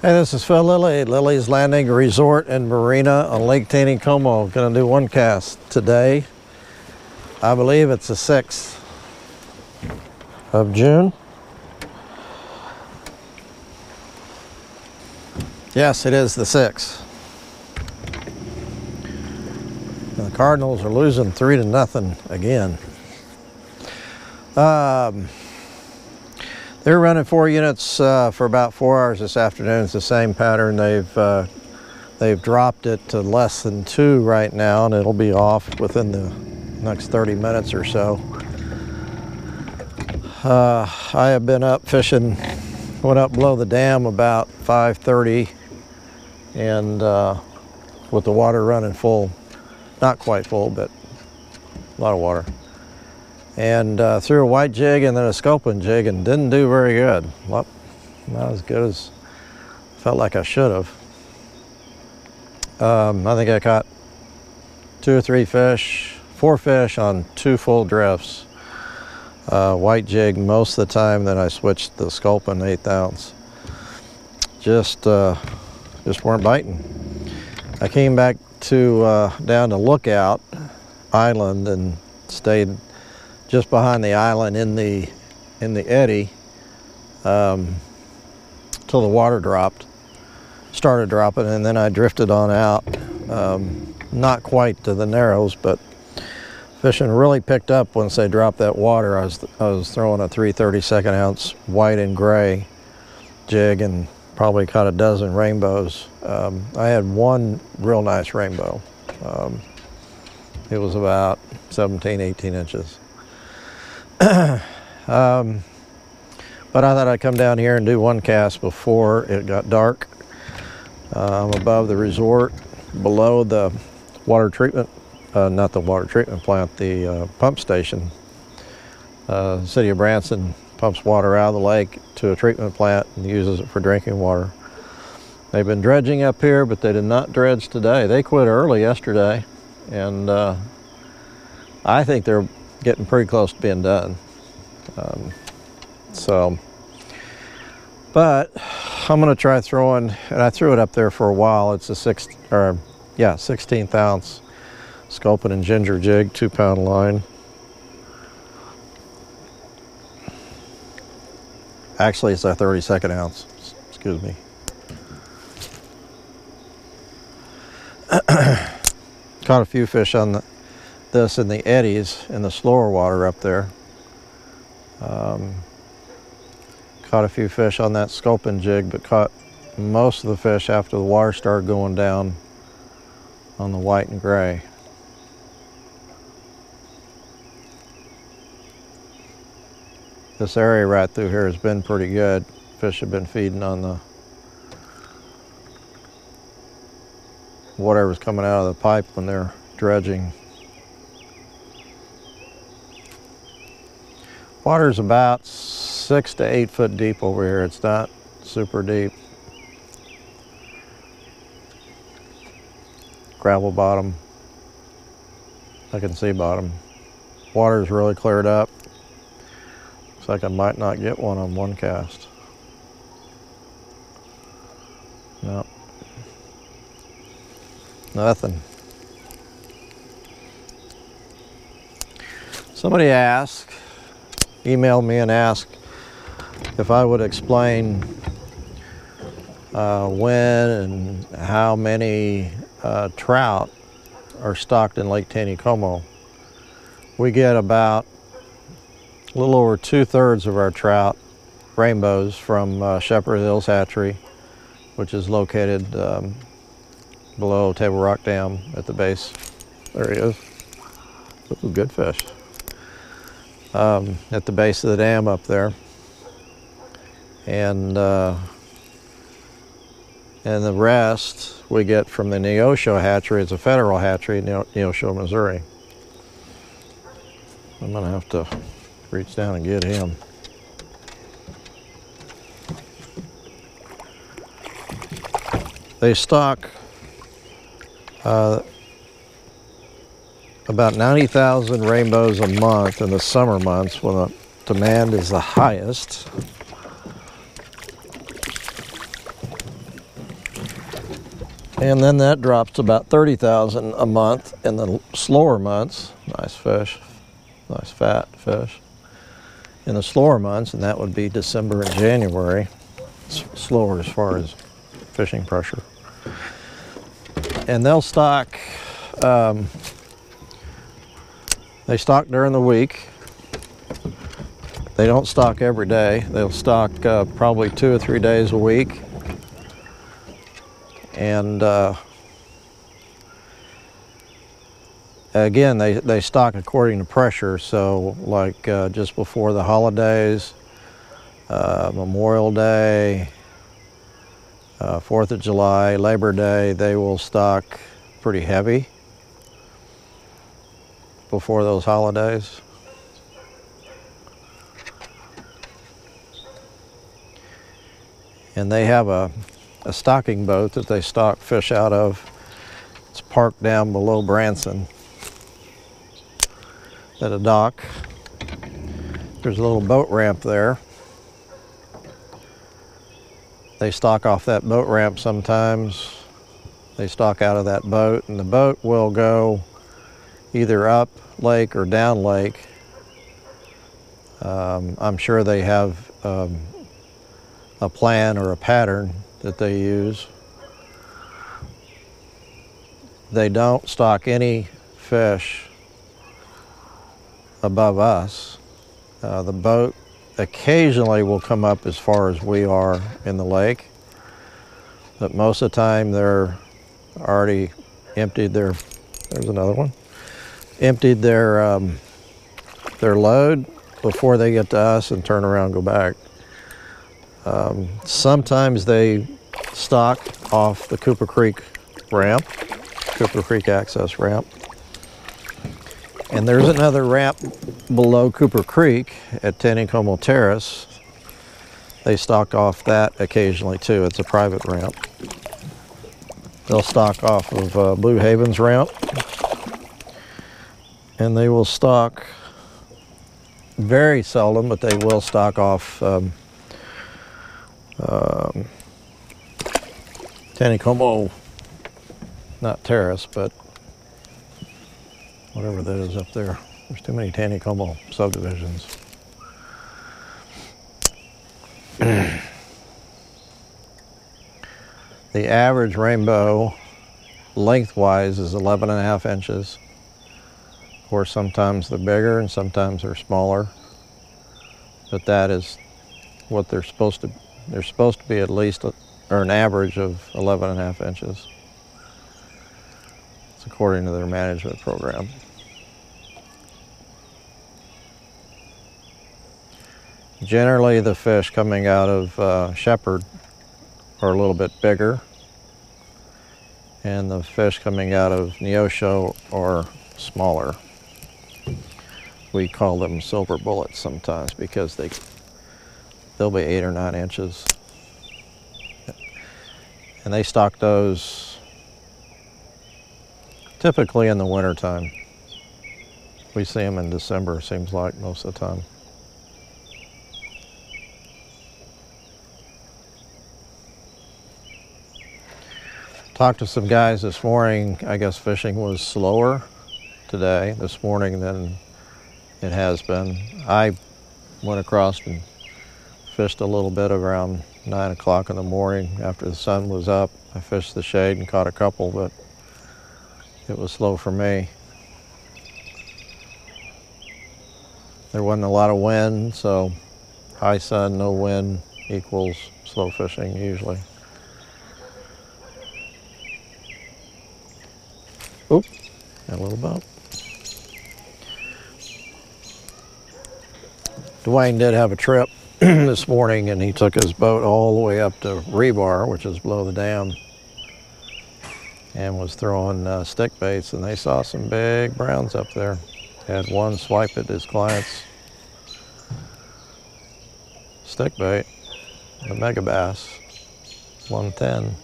Hey, this is Phil Lilley, Lilley's Landing Resort and Marina on Lake Taneycomo. Gonna do one cast today. I believe it's the 6th of June. Yes, it is the 6th. And the Cardinals are losing 3-0 again. They're running 4 units for about 4 hours this afternoon. It's the same pattern. They've dropped it to less than 2 right now, and it'll be off within the next 30 minutes or so. I have been up fishing, went up below the dam about 5:30, and with the water running full, not quite full, but a lot of water. And threw a white jig and then a sculpin jig and didn't do very good. Well, not as good as felt like I should have. I think I caught 2 or 3 fish, 4 fish on 2 full drifts. White jig most of the time, then I switched the sculpin 1/8 ounce. Just weren't biting. I came back to down to Lookout Island and stayed just behind the island in the eddy till the water started dropping, and then I drifted on out, not quite to the narrows, but fishing really picked up once they dropped that water. I was throwing a 3/32 ounce white and gray jig and probably caught a dozen rainbows. I had one real nice rainbow. It was about 17, 18 inches. But I thought I'd come down here and do one cast before it got dark. I'm above the resort, below the water treatment, not the water treatment plant, the pump station. The city of Branson pumps water out of the lake to a treatment plant and uses it for drinking water. They've been dredging up here, but they did not dredge today. They quit early yesterday, and I think they're getting pretty close to being done. But I'm gonna try throwing, and I threw it up there for a while. It's a 16th ounce sculpin and ginger jig, 2-pound line. Actually, it's a 32nd ounce, excuse me. Caught a few fish on this in the eddies in the slower water up there. Caught a few fish on that sculpin jig, but caught most of the fish after the water started going down on the white and gray. This area right through here has been pretty good. Fish have been feeding on the whatever's coming out of the pipe when they're dredging. Water's about 6 to 8 foot deep over here. It's not super deep. Gravel bottom. I can see bottom. Water's really cleared up. Looks like I might not get one on one cast. No. Nothing. Somebody emailed me and asked if I would explain when and how many trout are stocked in Lake Taneycomo. We get about a little over 2/3 of our trout rainbows from Shepherd Hills Hatchery, which is located below Table Rock Dam at the base. There he is. Ooh, good fish. At the base of the dam up there, and the rest we get from the Neosho hatchery. It's a federal hatchery in Neosho, Missouri. I'm gonna have to reach down and get him. They stock about 90,000 rainbows a month in the summer months when the demand is the highest. And then that drops to about 30,000 a month in the slower months. Nice fish, nice fat fish. In the slower months, and that would be December and January, it's slower as far as fishing pressure. And they'll stock, they stock during the week. They don't stock every day. They'll stock probably 2 or 3 days a week. And again, they stock according to pressure. So like just before the holidays, Memorial Day, 4th of July, Labor Day, they will stock pretty heavy before those holidays. And they have a stocking boat that they stock fish out of. It's parked down below Branson at a dock. There's a little boat ramp there. They stock off that boat ramp sometimes. They stock out of that boat, and the boat will go either up lake or down lake. I'm sure they have a plan or a pattern that they use. They don't stock any fish above us. The boat occasionally will come up as far as we are in the lake, but most of the time they're already emptied their, there's another one, emptied their load before they get to us and turn around and go back. Sometimes they stock off the Cooper Creek ramp, Cooper Creek access ramp. And there's another ramp below Cooper Creek at Taneycomo Terrace. They stock off that occasionally too. It's a private ramp. They'll stock off of Blue Haven's ramp. And they will stock very seldom, but they will stock off Taneycomo, not Terrace, but whatever that is up there. There's too many Taneycomo subdivisions. The average rainbow lengthwise is 11.5 inches. Of course, sometimes they're bigger and sometimes they're smaller, but that is what they're supposed to be at least, or an average of 11.5 inches. It's according to their management program. Generally, the fish coming out of Shepherd are a little bit bigger, and the fish coming out of Neosho are smaller. We call them silver bullets sometimes because they'll be 8 or 9 inches. And they stock those typically in the wintertime. We see them in December, seems like, most of the time. Talked to some guys this morning. I guess fishing was slower today, this morning, than it has been. I went across and fished a little bit around 9 o'clock in the morning after the sun was up. I fished the shade and caught a couple, but it was slow for me. There wasn't a lot of wind, so high sun, no wind equals slow fishing usually. Oop, got a little bump. Dwayne did have a trip this morning, and he took his boat all the way up to Rebar, which is below the dam, and was throwing stick baits, and they saw some big browns up there. Had one swipe at his client's stick bait, the mega bass, 110.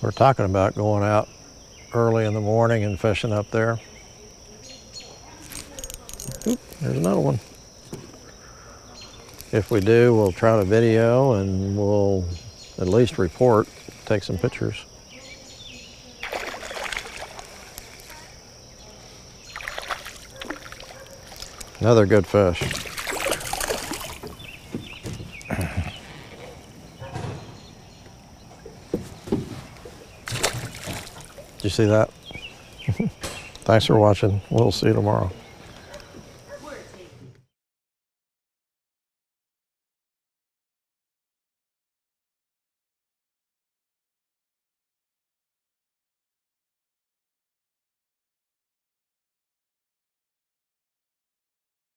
We're talking about going out early in the morning and fishing up there. There's another one. If we do, we'll try to video and we'll at least report, take some pictures. Another good fish. Did you see that? Thanks for watching. We'll see you tomorrow.